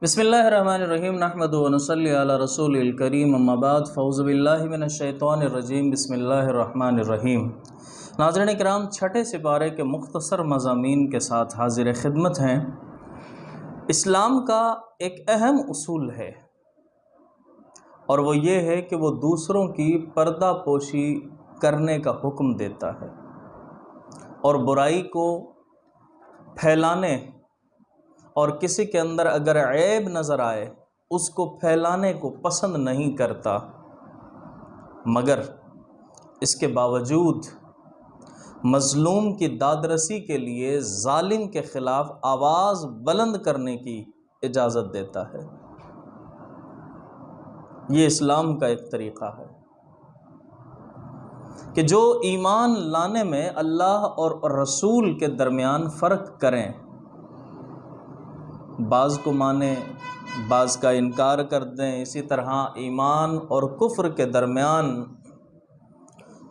بسم اللہ الرحمن الرحیم نحمد و نصلی علی رسول الکریم اما بعد فاعوذ باللہ من الشیطان الرجیم بسم اللہ الرحمن الرحیم۔ ناظرین کرام، چھٹے سپارے کے مختصر مضامین کے ساتھ حاضر خدمت ہیں۔ اسلام کا ایک اہم اصول ہے اور وہ یہ ہے کہ وہ دوسروں کی پردہ پوشی کرنے کا حکم دیتا ہے اور برائی کو پھیلانے اور کسی کے اندر اگر عیب نظر آئے اس کو پھیلانے کو پسند نہیں کرتا، مگر اس کے باوجود مظلوم کی دادرسی کے لیے ظالم کے خلاف آواز بلند کرنے کی اجازت دیتا ہے۔ یہ اسلام کا ایک طریقہ ہے کہ جو ایمان لانے میں اللہ اور رسول کے درمیان فرق کریں، بعض کو مانیں بعض کا انکار کر دیں، اسی طرح ایمان اور کفر کے درمیان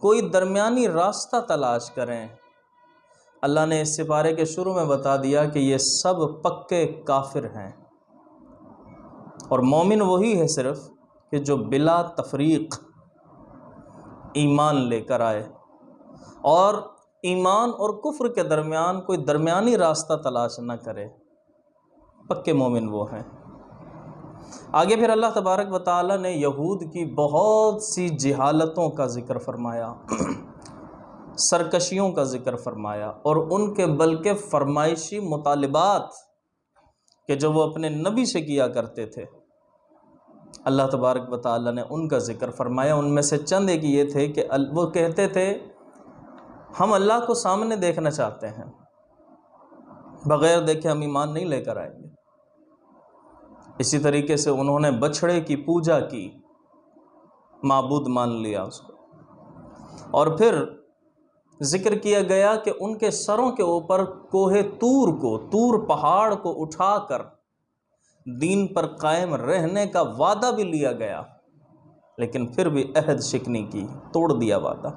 کوئی درمیانی راستہ تلاش کریں۔ اللہ نے اس سپارے کے شروع میں بتا دیا کہ یہ سب پکے کافر ہیں اور مومن وہی ہے صرف کہ جو بلا تفریق ایمان لے کر آئے، اور ایمان اور کفر کے درمیان کوئی درمیانی راستہ تلاش نہ کرے، پکے مومن وہ ہیں۔ آگے پھر اللہ تبارک و تعالی نے یہود کی بہت سی جہالتوں کا ذکر فرمایا، سرکشیوں کا ذکر فرمایا، اور ان کے بلکہ فرمائشی مطالبات کہ جو وہ اپنے نبی سے کیا کرتے تھے، اللہ تبارک و تعالی نے ان کا ذکر فرمایا۔ ان میں سے چند ایک یہ تھے کہ وہ کہتے تھے ہم اللہ کو سامنے دیکھنا چاہتے ہیں، بغیر دیکھے ہم ایمان نہیں لے کر آئیں گے۔ اسی طریقے سے انہوں نے بچھڑے کی پوجا کی، معبود مان لیا اس کو، اور پھر ذکر کیا گیا کہ ان کے سروں کے اوپر کوہ طور پہاڑ کو اٹھا کر دین پر قائم رہنے کا وعدہ بھی لیا گیا، لیکن پھر بھی عہد شکنی کی، توڑ دیا وعدہ۔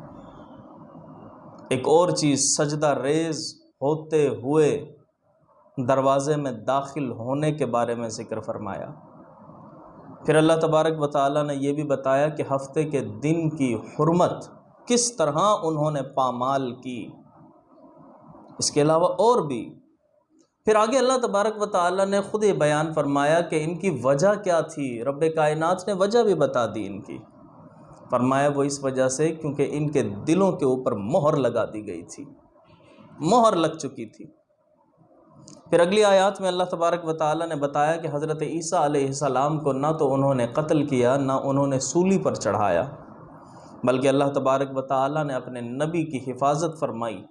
ایک اور چیز، سجدہ ریز ہوتے ہوئے دروازے میں داخل ہونے کے بارے میں ذکر فرمایا۔ پھر اللہ تبارک و تعالی نے یہ بھی بتایا کہ ہفتے کے دن کی حرمت کس طرح انہوں نے پامال کی۔ اس کے علاوہ اور بھی پھر آگے اللہ تبارک و تعالی نے خود یہ بیان فرمایا کہ ان کی وجہ کیا تھی۔ رب کائنات نے وجہ بھی بتا دی ان کی، فرمایا وہ اس وجہ سے کیونکہ ان کے دلوں کے اوپر مہر لگا دی گئی تھی، مہر لگ چکی تھی۔ پھر اگلی آیات میں اللہ تبارک و تعالی نے بتایا کہ حضرت عیسیٰ علیہ السلام کو نہ تو انہوں نے قتل کیا، نہ انہوں نے سولی پر چڑھایا، بلکہ اللہ تبارک و تعالی نے اپنے نبی کی حفاظت فرمائی،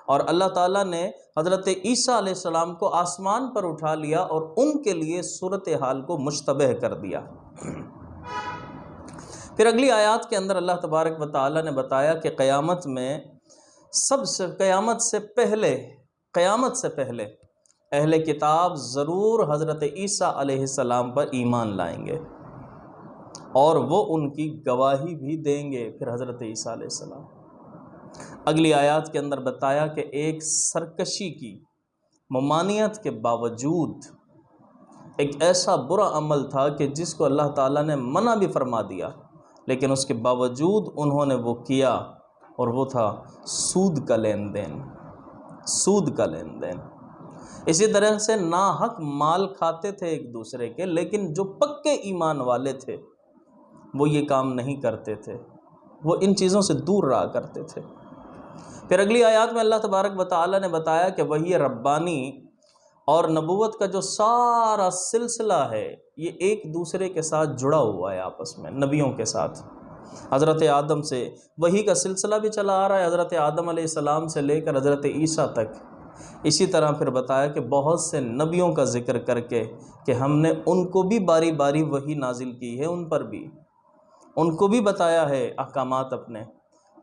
اور اللہ تعالیٰ نے حضرت عیسیٰ علیہ السلام کو آسمان پر اٹھا لیا اور ان کے لیے صورتحال کو مشتبہ کر دیا۔ پھر اگلی آیات کے اندر اللہ تبارک و تعالی نے بتایا کہ قیامت سے پہلے اہل کتاب ضرور حضرت عیسیٰ علیہ السلام پر ایمان لائیں گے اور وہ ان کی گواہی بھی دیں گے۔ پھر حضرت عیسیٰ علیہ السلام اگلی آیات کے اندر بتایا کہ ایک سرکشی کی ممانعت کے باوجود ایک ایسا برا عمل تھا کہ جس کو اللہ تعالیٰ نے منع بھی فرما دیا، لیکن اس کے باوجود انہوں نے وہ کیا، اور وہ تھا سود کا لین دین۔ سود کا لین دین، اسی طرح سے ناحق مال کھاتے تھے ایک دوسرے کے، لیکن جو پکے ایمان والے تھے وہ یہ کام نہیں کرتے تھے، وہ ان چیزوں سے دور رہا کرتے تھے۔ پھر اگلی آیات میں اللہ تبارک و تعالی نے بتایا کہ وحی ربانی اور نبوت کا جو سارا سلسلہ ہے یہ ایک دوسرے کے ساتھ جڑا ہوا ہے، آپس میں نبیوں کے ساتھ۔ حضرت آدم سے وحی کا سلسلہ بھی چلا آ رہا ہے، حضرت آدم علیہ السلام سے لے کر حضرت عیسیٰ تک۔ اسی طرح پھر بتایا کہ بہت سے نبیوں کا ذکر کر کے کہ ہم نے ان کو بھی باری باری وحی نازل کی ہے، ان پر بھی، ان کو بھی بتایا ہے احکامات اپنے،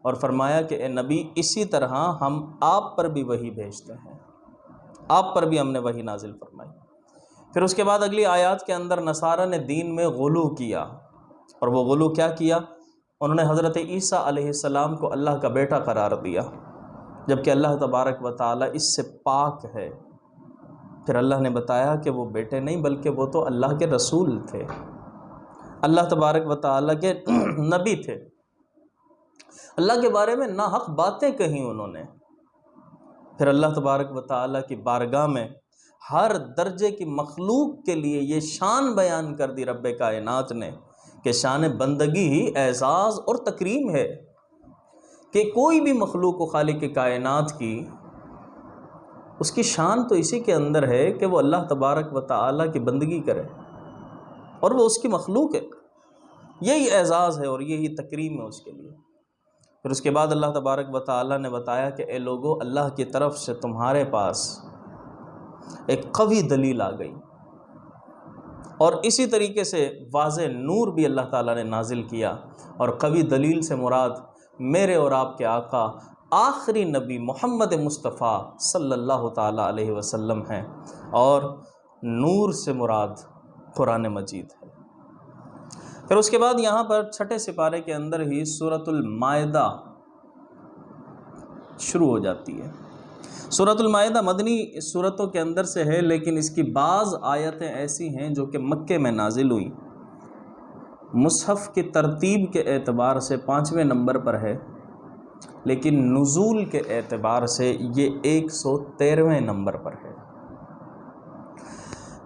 اور فرمایا کہ اے نبی اسی طرح ہم آپ پر بھی وحی بھیجتے ہیں، آپ پر بھی ہم نے وحی نازل فرمائی۔ پھر اس کے بعد اگلی آیات کے اندر نصارہ نے دین میں غلو کیا، اور وہ غلو کیا کیا؟ انہوں نے حضرت عیسیٰ علیہ السلام کو اللہ کا بیٹا قرار دیا، جبکہ اللہ تبارک و تعالی اس سے پاک ہے۔ پھر اللہ نے بتایا کہ وہ بیٹے نہیں بلکہ وہ تو اللہ کے رسول تھے، اللہ تبارک و تعالیٰ کے نبی تھے، اللہ کے بارے میں ناحق باتیں کہیں انہوں نے۔ پھر اللہ تبارک و تعالیٰ کی بارگاہ میں ہر درجے کی مخلوق کے لیے یہ شان بیان کر دی رب کائنات نے کہ شان بندگی ہی اعزاز اور تکریم ہے، کہ کوئی بھی مخلوق و خالق کائنات کی اس کی شان تو اسی کے اندر ہے کہ وہ اللہ تبارک و تعالیٰ کی بندگی کرے، اور وہ اس کی مخلوق ہے۔ یہی اعزاز ہے اور یہی تکریم ہے اس کے لیے۔ پھر اس کے بعد اللہ تبارک و تعالیٰ نے بتایا کہ اے لوگو، اللہ کی طرف سے تمہارے پاس ایک قوی دلیل آ گئی، اور اسی طریقے سے واضح نور بھی اللہ تعالیٰ نے نازل کیا، اور قوی دلیل سے مراد میرے اور آپ کے آقا آخری نبی محمد مصطفیٰ صلی اللہ تعالیٰ علیہ وسلم ہیں، اور نور سے مراد قرآن مجید ہے۔ پھر اس کے بعد یہاں پر چھٹے سپارے کے اندر ہی سورۃ المائدہ شروع ہو جاتی ہے۔ سورۃ المائدہ مدنی سورتوں کے اندر سے ہے، لیکن اس کی بعض آیتیں ایسی ہیں جو کہ مکے میں نازل ہوئی۔ مصحف کی ترتیب کے اعتبار سے 5ویں نمبر پر ہے، لیکن نزول کے اعتبار سے یہ 113ویں نمبر پر ہے۔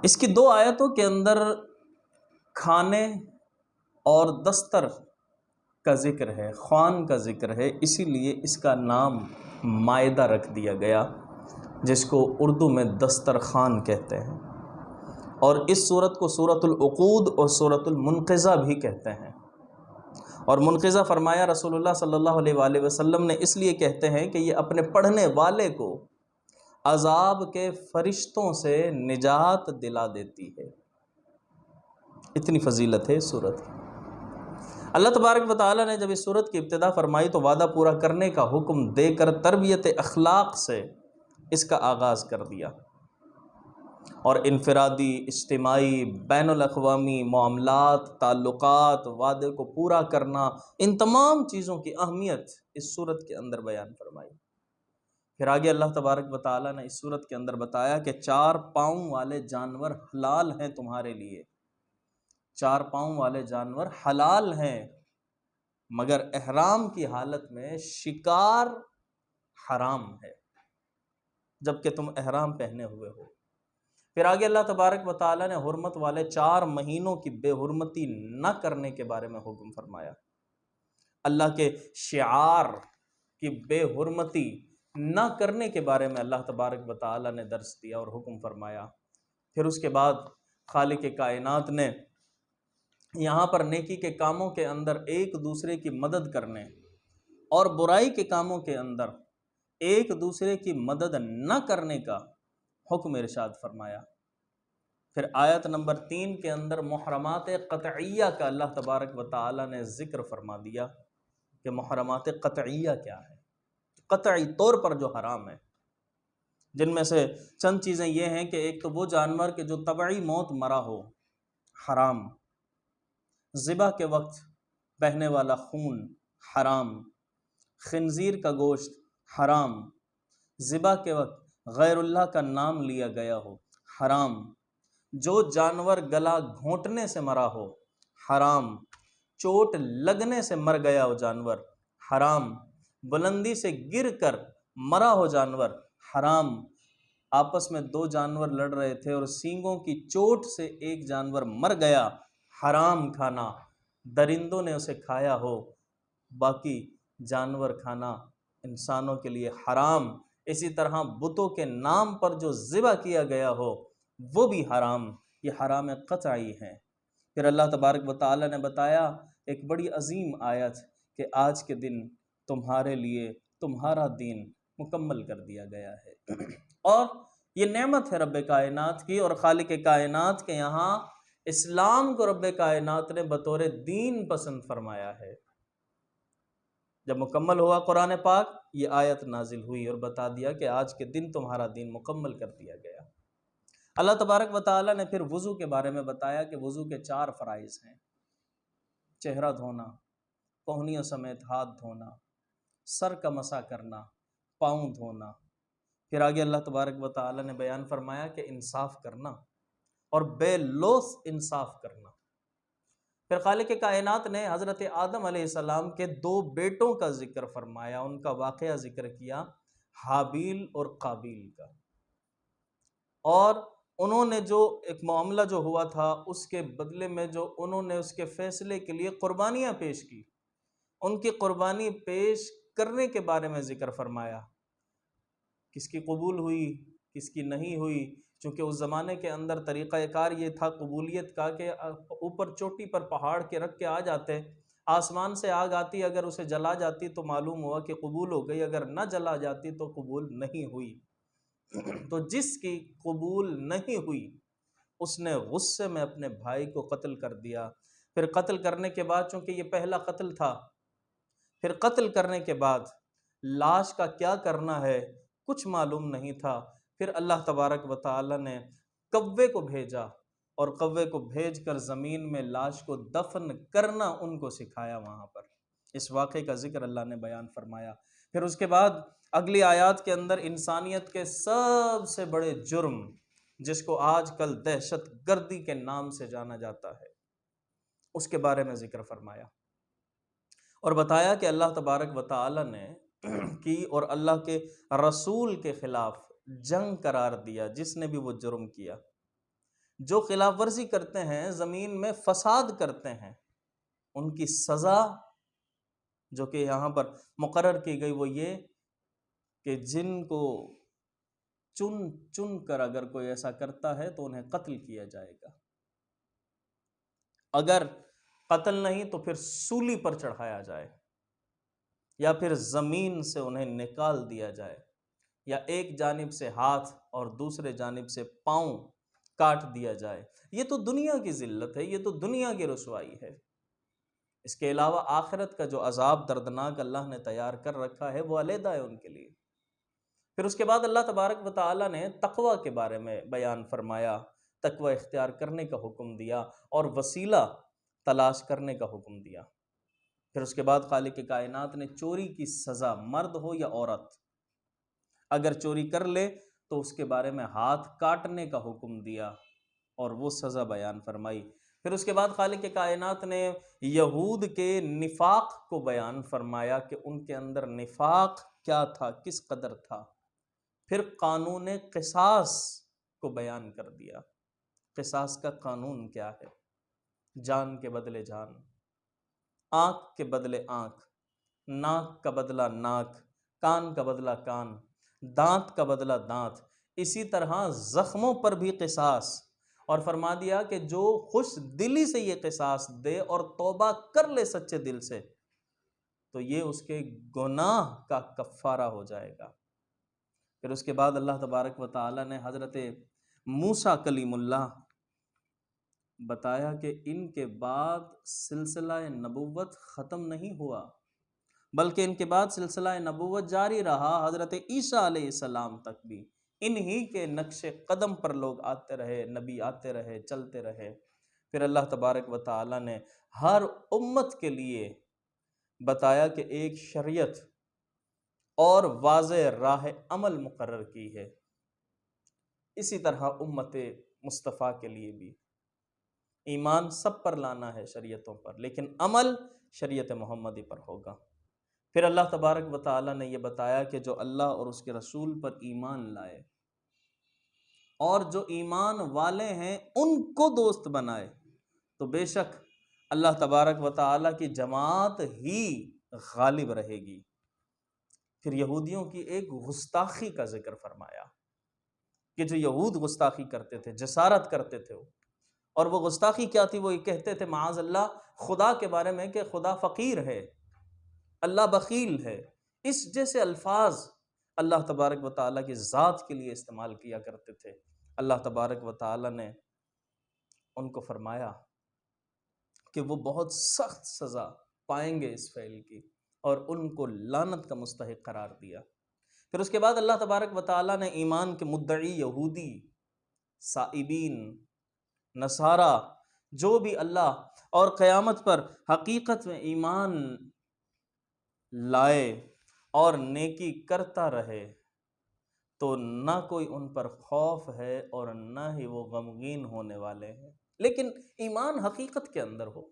اس کی 2 آیتوں کے اندر کھانے اور دستر کا ذکر ہے، خوان کا ذکر ہے، اسی لیے اس کا نام مائدہ رکھ دیا گیا، جس کو اردو میں دسترخوان کہتے ہیں، اور اس سورت کو سورۃ العقود اور سورۃ المنقذہ بھی کہتے ہیں۔ اور منقذہ فرمایا رسول اللہ صلی اللہ علیہ وآلہ وسلم نے اس لیے کہتے ہیں کہ یہ اپنے پڑھنے والے کو عذاب کے فرشتوں سے نجات دلا دیتی ہے، اتنی فضیلت ہے اس سورت کی۔ اللہ تبارک و تعالیٰ نے جب اس سورت کی ابتدا فرمائی تو وعدہ پورا کرنے کا حکم دے کر تربیت اخلاق سے اس کا آغاز کر دیا، اور انفرادی، اجتماعی، بین الاقوامی معاملات، تعلقات، وعدے کو پورا کرنا، ان تمام چیزوں کی اہمیت اس سورت کے اندر بیان فرمائی۔ پھر آگے اللہ تبارک و تعالیٰ نے اس سورت کے اندر بتایا کہ 4 پاؤں والے جانور حلال ہیں تمہارے لیے، 4 پاؤں والے جانور حلال ہیں، مگر احرام کی حالت میں شکار حرام ہے جبکہ تم احرام پہنے ہوئے ہو۔ پھر آگے اللہ تبارک و تعالیٰ نے حرمت والے 4 مہینوں کی بے حرمتی نہ کرنے کے بارے میں حکم فرمایا، اللہ کے شعار کی بے حرمتی نہ کرنے کے بارے میں اللہ تبارک و تعالیٰ نے درس دیا اور حکم فرمایا۔ پھر اس کے بعد خالق کائنات نے یہاں پر نیکی کے کاموں کے اندر ایک دوسرے کی مدد کرنے اور برائی کے کاموں کے اندر ایک دوسرے کی مدد نہ کرنے کا حکم ارشاد فرمایا۔ پھر آیت نمبر 3 کے اندر محرمات قطعیہ کا اللہ تبارک و تعالیٰ نے ذکر فرما دیا کہ محرمات قطعیہ کیا ہے، قطعی طور پر جو حرام ہے، جن میں سے چند چیزیں یہ ہیں کہ ایک تو وہ جانور کہ جو طبعی موت مرا ہو، حرام، ذبح کے وقت بہنے والا خون حرام، خنزیر کا گوشت حرام، ذبح کے وقت غیر اللہ کا نام لیا گیا ہو حرام، جو جانور گلا گھونٹنے سے مرا ہو حرام، چوٹ لگنے سے مر گیا ہو جانور حرام، بلندی سے گر کر مرا ہو جانور حرام، آپس میں 2 جانور لڑ رہے تھے اور سینگوں کی چوٹ سے ایک جانور مر گیا، حرام کھانا، درندوں نے اسے کھایا ہو، باقی جانور کھانا انسانوں کے لیے حرام۔ اسی طرح بتوں کے نام پر جو ذبح کیا گیا ہو وہ بھی حرام، یہ حرام قطعی ہیں۔ پھر اللہ تبارک و تعالیٰ نے بتایا ایک بڑی عظیم آیت کہ آج کے دن تمہارے لیے تمہارا دین مکمل کر دیا گیا ہے، اور یہ نعمت ہے رب کائنات کی، اور خالق کائنات کے یہاں اسلام کو رب کائنات نے بطور دین پسند فرمایا ہے۔ جب مکمل ہوا قرآن پاک، یہ آیت نازل ہوئی اور بتا دیا کہ آج کے دن تمہارا دین مکمل کر دیا گیا۔ اللہ تبارک و تعالیٰ نے پھر وضو کے بارے میں بتایا کہ وضو کے 4 فرائض ہیں: چہرہ دھونا، کوہنیوں سمیت ہاتھ دھونا، سر کا مسح کرنا، پاؤں دھونا، پھر آگے اللہ تبارک و تعالی نے بیان فرمایا کہ انصاف کرنا اور بے لوث انصاف کرنا۔ پھر خالق کائنات نے حضرت آدم علیہ السلام کے 2 بیٹوں کا ذکر فرمایا، ان کا واقعہ ذکر کیا، حابیل اور قابیل کا، اور انہوں نے جو ایک معاملہ جو ہوا تھا اس کے بدلے میں جو انہوں نے اس کے فیصلے کے لیے قربانیاں پیش کی، ان کی قربانی پیش کرنے کے بارے میں ذکر فرمایا، کس کی قبول ہوئی کس کی نہیں ہوئی، چونکہ اس زمانے کے اندر طریقہ کار یہ تھا قبولیت کا کہ اوپر چوٹی پر پہاڑ کے رکھ کے آ جاتے، آسمان سے آگ آتی، اگر اسے جلا جاتی تو معلوم ہوا کہ قبول ہو گئی، اگر نہ جلا جاتی تو قبول نہیں ہوئی۔ تو جس کی قبول نہیں ہوئی اس نے غصے میں اپنے بھائی کو قتل کر دیا۔ پھر قتل کرنے کے بعد، چونکہ یہ پہلا قتل تھا، پھر قتل کرنے کے بعد لاش کا کیا کرنا ہے کچھ معلوم نہیں تھا۔ پھر اللہ تبارک و تعالی نے کوے کو بھیجا، اور کوے کو بھیج کر زمین میں لاش کو دفن کرنا ان کو سکھایا۔ وہاں پر اس واقعے کا ذکر اللہ نے بیان فرمایا۔ پھر اس کے بعد اگلی آیات کے اندر انسانیت کے سب سے بڑے جرم، جس کو آج کل دہشت گردی کے نام سے جانا جاتا ہے، اس کے بارے میں ذکر فرمایا، اور بتایا کہ اللہ تبارک و تعالی نے کی اور اللہ کے رسول کے خلاف جنگ قرار دیا جس نے بھی وہ جرم کیا۔ جو خلاف ورزی کرتے ہیں، زمین میں فساد کرتے ہیں، ان کی سزا جو کہ یہاں پر مقرر کی گئی وہ یہ کہ جن کو چن چن کر اگر کوئی ایسا کرتا ہے تو انہیں قتل کیا جائے گا، اگر قتل نہیں تو پھر سولی پر چڑھایا جائے، یا پھر زمین سے انہیں نکال دیا جائے، یا ایک جانب سے ہاتھ اور دوسرے جانب سے پاؤں کاٹ دیا جائے۔ یہ تو دنیا کی ذلت ہے، یہ تو دنیا کی رسوائی ہے۔ اس کے علاوہ آخرت کا جو عذاب دردناک اللہ نے تیار کر رکھا ہے وہ علیحدہ ہے ان کے لیے۔ پھر اس کے بعد اللہ تبارک و تعالی نے تقوی کے بارے میں بیان فرمایا، تقوی اختیار کرنے کا حکم دیا اور وسیلہ تلاش کرنے کا حکم دیا۔ پھر اس کے بعد خالق کائنات نے چوری کی سزا، مرد ہو یا عورت، اگر چوری کر لے تو اس کے بارے میں ہاتھ کاٹنے کا حکم دیا اور وہ سزا بیان فرمائی۔ پھر اس کے بعد خالق کائنات نے یہود کے نفاق کو بیان فرمایا کہ ان کے اندر نفاق کیا تھا، کس قدر تھا۔ پھر قانون قصاص کو بیان کر دیا، قصاص کا قانون کیا ہے، جان کے بدلے جان، آنکھ کے بدلے آنکھ، ناک کا بدلہ ناک، کان کا بدلہ کان، دانت کا بدلہ دانت، اسی طرح زخموں پر بھی قصاص، اور فرما دیا کہ جو خوش دلی سے یہ قصاص دے اور توبہ کر لے سچے دل سے تو یہ اس کے گناہ کا کفارہ ہو جائے گا۔ پھر اس کے بعد اللہ تبارک و تعالی نے حضرت موسیٰ کلیم اللہ بتایا کہ ان کے بعد سلسلہ نبوت ختم نہیں ہوا، بلکہ ان کے بعد سلسلہ نبوت جاری رہا، حضرت عیسیٰ علیہ السلام تک بھی انہی کے نقش قدم پر لوگ آتے رہے، نبی آتے رہے، چلتے رہے۔ پھر اللہ تبارک و تعالی نے ہر امت کے لیے بتایا کہ ایک شریعت اور واضح راہ عمل مقرر کی ہے، اسی طرح امت مصطفیٰ کے لیے بھی ایمان سب پر لانا ہے شریعتوں پر، لیکن عمل شریعت محمدی پر ہوگا۔ پھر اللہ تبارک و تعالی نے یہ بتایا کہ جو اللہ اور اس کے رسول پر ایمان لائے اور جو ایمان والے ہیں ان کو دوست بنائے تو بے شک اللہ تبارک و تعالی کی جماعت ہی غالب رہے گی۔ پھر یہودیوں کی ایک گستاخی کا ذکر فرمایا کہ جو یہود گستاخی کرتے تھے، جسارت کرتے تھے وہ، اور وہ گستاخی کیا تھی؟ وہ یہ کہتے تھے معاذ اللہ خدا کے بارے میں کہ خدا فقیر ہے، اللہ بخیل ہے، اس جیسے الفاظ اللہ تبارک و تعالیٰ کی ذات کے لیے استعمال کیا کرتے تھے۔ اللہ تبارک و تعالیٰ نے ان کو فرمایا کہ وہ بہت سخت سزا پائیں گے اس فعل کی، اور ان کو لعنت کا مستحق قرار دیا۔ پھر اس کے بعد اللہ تبارک و تعالیٰ نے ایمان کے مدعی یہودی، سائبین، نصارہ، جو بھی اللہ اور قیامت پر حقیقت میں ایمان لائے اور نیکی کرتا رہے تو نہ کوئی ان پر خوف ہے اور نہ ہی وہ غمگین ہونے والے ہیں۔ لیکن ایمان حقیقت کے اندر ہو،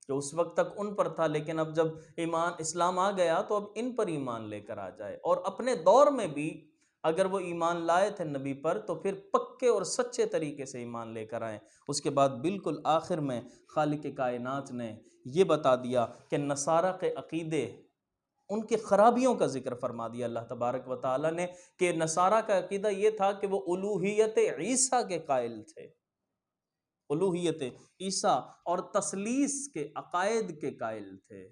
کہ اس وقت تک ان پر تھا لیکن اب جب اسلام آ گیا تو اب ان پر ایمان لے کر آ جائے، اور اپنے دور میں بھی اگر وہ ایمان لائے تھے نبی پر تو پھر پکے اور سچے طریقے سے ایمان لے کر آئیں۔ اس کے بعد بالکل آخر میں خالق کائنات نے یہ بتا دیا کہ نصارہ کے عقیدے، ان کے خرابیوں کا ذکر فرما دیا اللہ تبارک و تعالیٰ نے، کہ نصارہ کا عقیدہ یہ تھا کہ وہ الوہیت عیسیٰ کے قائل تھے، الوہیت عیسیٰ اور تثلیث کے عقائد کے قائل تھے،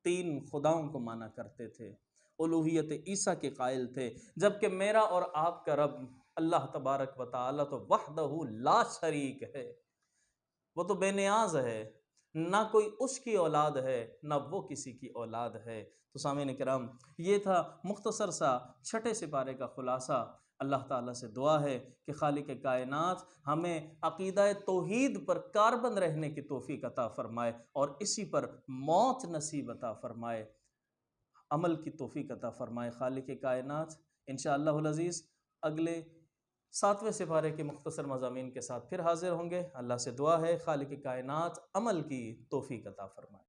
تین خداؤں کو مانا کرتے تھے، الوہیت عیسیٰ کے قائل تھے، جبکہ میرا اور آپ کا رب اللہ تبارک و تعالی تو وحدہ لا شریک ہے، وہ تو بے نیاز ہے، نہ کوئی اس کی اولاد ہے نہ وہ کسی کی اولاد ہے۔ تو سامعین کرام، یہ تھا مختصر سا چھٹے سپارے کا خلاصہ۔ اللہ تعالیٰ سے دعا ہے کہ خالق کائنات ہمیں عقیدہ توحید پر کاربند رہنے کی توفیق عطا فرمائے اور اسی پر موت نصیب عطا فرمائے، عمل کی توفیق عطا فرمائے خالق کائنات۔ انشاءاللہ العزیز اگلے 7ویں سپارے کے مختصر مضامین کے ساتھ پھر حاضر ہوں گے۔ اللہ سے دعا ہے خالق کائنات عمل کی توفیق عطا فرمائے۔